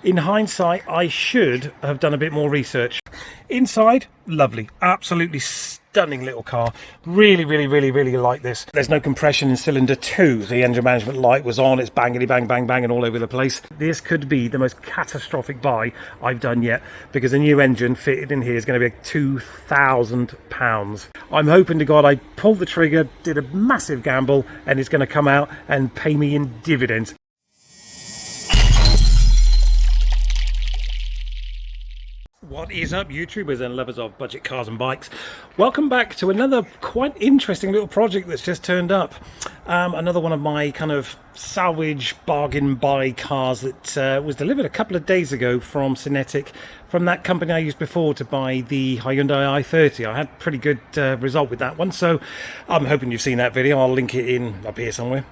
In hindsight, I should have done a bit more research. Inside, lovely, absolutely stunning little car. Really like this. There's no compression in cylinder 2. The engine management light was on. It's bangity bang bang bang and all over the place. This could be the most catastrophic buy I've done yet, because a new engine fitted in here is going to be £2,000. I'm hoping to God I pulled the trigger, did a massive gamble, and it's going to come out and pay me in dividends. What is up, YouTubers and lovers of budget cars and bikes? Welcome back to another quite interesting little project that's just turned up. Another one of my kind of salvage bargain buy cars that was delivered a couple of days ago from Cinetic, from that company I used before to buy the Hyundai i30. I had a pretty good result with that one, so I'm hoping you've seen that video. I'll link it in up here somewhere.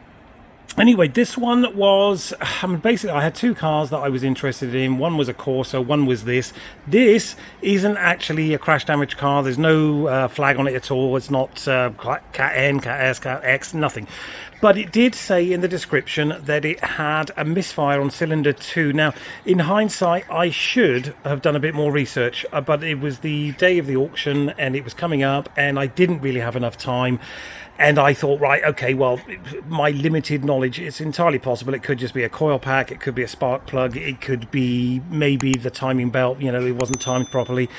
Anyway, this one was, basically I had two cars that I was interested in. One was a Corsa, one was this. This isn't actually a crash damage car. There's no flag on it at all. It's not Cat N, Cat S, Cat X, nothing. But it did say in the description that it had a misfire on cylinder 2. Now, in hindsight, I should have done a bit more research, but it was the day of the auction and it was coming up and I didn't really have enough time. And I thought, right, okay, well, my limited knowledge, it's entirely possible. It could just be a coil pack. It could be a spark plug. It could be maybe the timing belt, you know, it wasn't timed properly.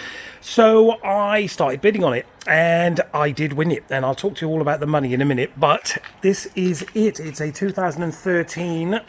So I started bidding on it and I did win it. And I'll talk to you all about the money in a minute. But this is it. It's a 2013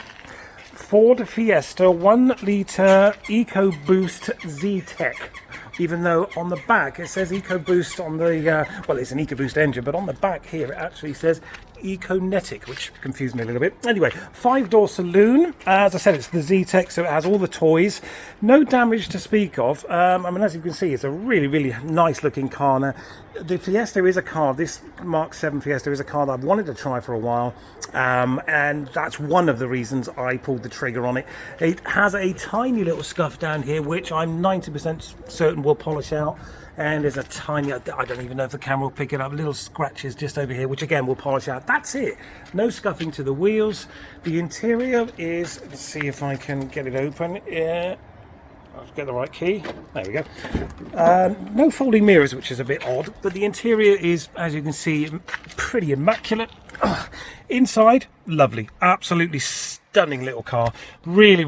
Ford Fiesta 1 litre EcoBoost Z-Tech. Even though on the back it says EcoBoost on the, well, it's an EcoBoost engine, but on the back here it actually says Econetic, which confused me a little bit. Anyway, 5-door saloon. As I said, it's the Z-Tech, so it has all the toys. No damage to speak of. As you can see, it's a really nice looking car. Now, the Fiesta is a car, this MK7 Fiesta is a car that I've wanted to try for a while, and that's one of the reasons I pulled the trigger on it. It has a tiny little scuff down here, which I'm 90% certain will polish out. And there's a tiny, I don't even know if the camera will pick it up, little scratches just over here, which again will polish out. That's it. No scuffing to the wheels. The interior is, let's see if I can get it open. Yeah, I'll get the right key. There we go. No folding mirrors, which is a bit odd, but the interior is, as you can see, pretty immaculate. Inside, lovely. Absolutely stunning little car. Really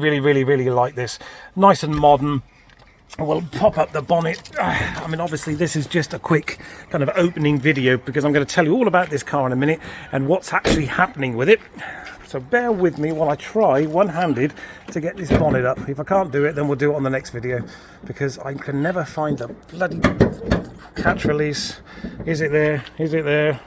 like this. Nice and modern. We'll pop up the bonnet. Obviously this is just a quick kind of opening video because I'm going to tell you all about this car in a minute and what's actually happening with it. So bear with me while I try one-handed to get this bonnet up. If I can't do it, then we'll do it on the next video because I can never find the bloody catch release. Is it there? Is it there?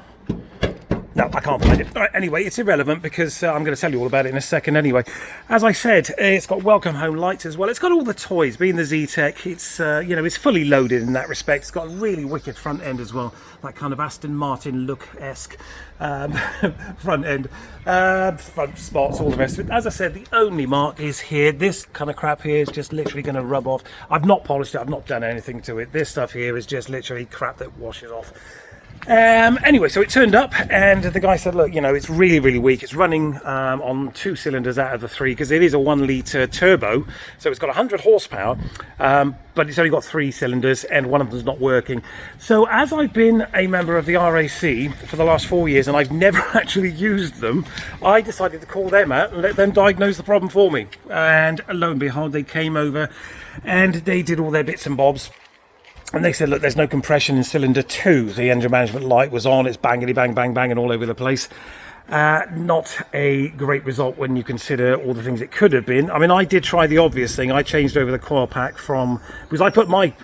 No, I can't find it. All right, anyway, it's irrelevant because I'm going to tell you all about it in a second anyway. As I said, it's got welcome home lights as well. It's got all the toys. Being the Z-Tech, it's it's fully loaded in that respect. It's got a really wicked front end as well, that kind of Aston Martin look-esque front end, front spots, all the rest of it. As I said, the only mark is here. This kind of crap here is just literally going to rub off. I've not polished it. I've not done anything to it. This stuff here is just literally crap that washes off. Anyway, so it turned up and the guy said, look, it's really weak. It's running on 2 cylinders out of the 3 because it is a 1 litre turbo, so it's got 100 horsepower, but it's only got 3 cylinders and one of them's not working. So as I've been a member of the RAC for the last 4 years and I've never actually used them, I decided to call them out and let them diagnose the problem for me. And lo and behold, they came over and they did all their bits and bobs. And they said, look, there's no compression in cylinder 2. The engine management light was on. It's bangity bang bang bang and all over the place. Not a great result when you consider all the things it could have been. I did try the obvious thing. I changed over the coil pack because I put my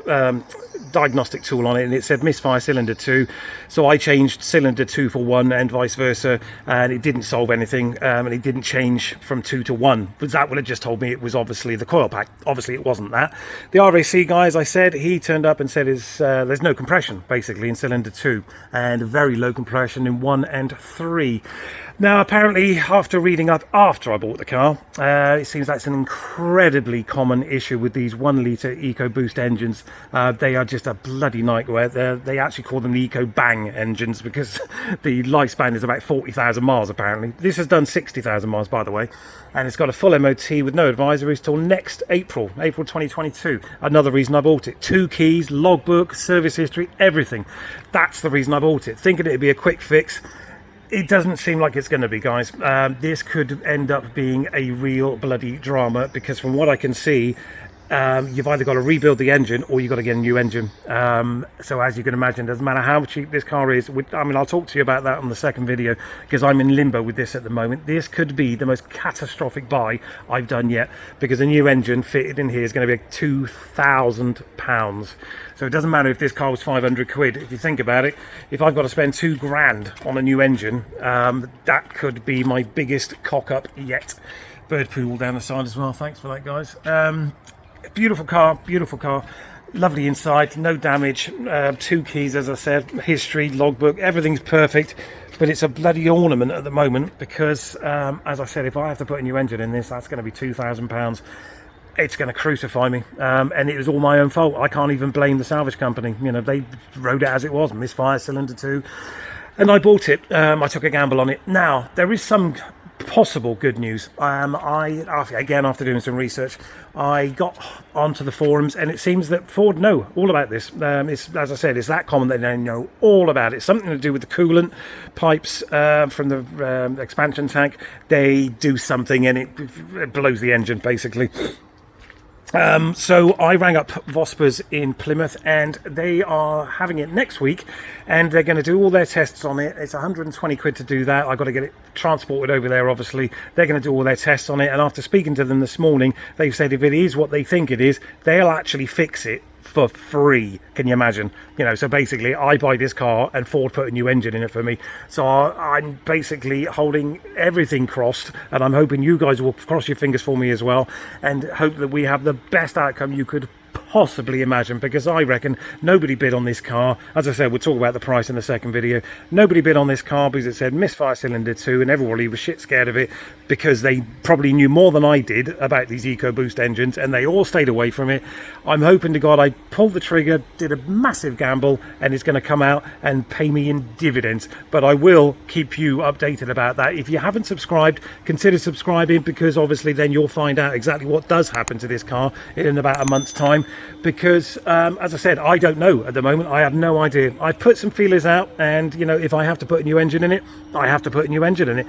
diagnostic tool on it and it said misfire cylinder 2, so I changed cylinder 2 for 1 and vice versa, and it didn't solve anything, and it didn't change from 2 to 1, but that would have just told me it was obviously the coil pack. Obviously it wasn't that. The RAC guy, as I said, he turned up and said there's no compression basically in cylinder 2 and very low compression in 1 and 3. Now, apparently, after reading up after I bought the car, it seems that's an incredibly common issue with these 1 litre EcoBoost engines. They are just a bloody nightmare. They actually call them the EcoBang engines because the lifespan is about 40,000 miles, apparently. This has done 60,000 miles, by the way, and it's got a full MOT with no advisories till next April 2022. Another reason I bought it. 2 keys, logbook, service history, everything. That's the reason I bought it, thinking it'd be a quick fix. It doesn't seem like it's going to be, guys. This could end up being a real bloody drama because from what I can see, you've either got to rebuild the engine or you've got to get a new engine. So as you can imagine, doesn't matter how cheap this car is. I mean, I'll talk to you about that on the second video because I'm in limbo with this at the moment. This could be the most catastrophic buy I've done yet because a new engine fitted in here is going to be £2,000. So it doesn't matter if this car was 500 quid. If you think about it, if I've got to spend 2 grand on a new engine, that could be my biggest cock up yet. Bird poo all down the side as well. Thanks for that, guys. Beautiful car, lovely inside, no damage, 2 keys, as I said, history, logbook, everything's perfect, but it's a bloody ornament at the moment because, as I said, if I have to put a new engine in this, that's going to be £2,000. It's going to crucify me, and it was all my own fault. I can't even blame the salvage company. You know, they wrote it as it was, misfire cylinder 2, and I bought it. I took a gamble on it. Now, there is some possible good news. After doing some research, I got onto the forums, and it seems that Ford know all about this. It's, as I said, it's that common that they know all about it. Something to do with the coolant pipes from the expansion tank. They do something, and it blows the engine basically. So I rang up Vospers in Plymouth, and they are having it next week, and they're going to do all their tests on it. It's 120 quid to do that. I've got to get it transported over there, obviously. They're going to do all their tests on it, and after speaking to them this morning, they've said if it is what they think it is, they'll actually fix it for free. Can you imagine? You know, so basically I buy this car and Ford put a new engine in it for me. So I'm basically holding everything crossed, and I'm hoping you guys will cross your fingers for me as well and hope that we have the best outcome you could possibly imagine, because I reckon nobody bid on this car. As I said, we'll talk about the price in the second video. Nobody bid on this car because it said misfire cylinder 2, and everybody was shit scared of it because they probably knew more than I did about these EcoBoost engines, and they all stayed away from it. I'm hoping to God I pulled the trigger, did a massive gamble, and it's going to come out and pay me in dividends. But I will keep you updated about that. If you haven't subscribed, consider subscribing, because obviously then you'll find out exactly what does happen to this car in about a month's time. Because as I said, I don't know at the moment. I have no idea. I've put some feelers out, and you know, if I have to put a new engine in it, I have to put a new engine in it.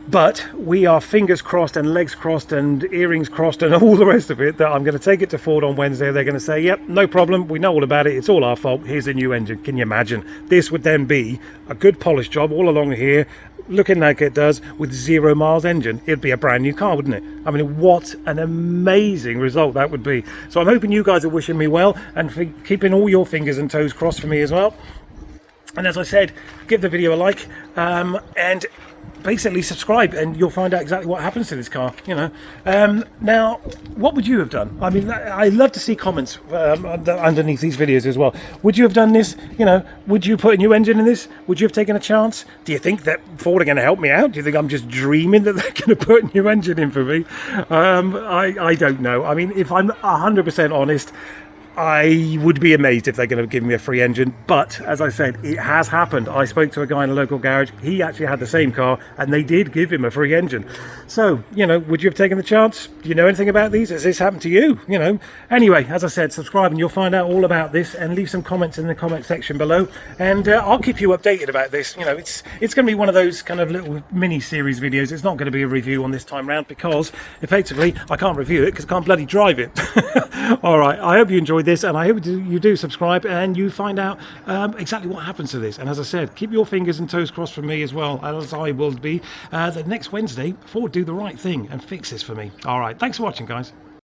But we are fingers crossed and legs crossed and earrings crossed and all the rest of it that I'm going to take it to Ford on Wednesday. They're going to say, yep, no problem, we know all about it, it's all our fault, here's a new engine. Can you imagine? This would then be a good polish job all along here, looking like it does, with 0 miles engine. It'd be a brand new car, wouldn't it? I mean, what an amazing result that would be. So I'm hoping you guys are wishing me well and for keeping all your fingers and toes crossed for me as well. And as I said, give the video a like, and basically subscribe, and you'll find out exactly what happens to this car, you know. Now, what would you have done? I mean, I love to see comments underneath these videos as well. Would you have done this? You know, would you put a new engine in this? Would you have taken a chance? Do you think that Ford are going to help me out? Do you think I'm just dreaming that they're going to put a new engine in for me? I don't know. I mean, if I'm 100% honest, I would be amazed if they're going to give me a free engine. But as I said, it has happened. I spoke to a guy in a local garage. He actually had the same car, and they did give him a free engine. So, you know, would you have taken the chance? Do you know anything about these? Has this happened to you? You know. Anyway, as I said, subscribe and you'll find out all about this, and leave some comments in the comment section below, and I'll keep you updated about this. You know, it's going to be one of those kind of little mini series videos. It's not going to be a review on this time round, because effectively I can't review it because I can't bloody drive it. All right, I hope you enjoyed this, and I hope you do subscribe and you find out exactly what happens to this. And as I said, keep your fingers and toes crossed for me as well, as I will be, that next Wednesday Ford do the right thing and fix this for me. All right, thanks for watching, guys.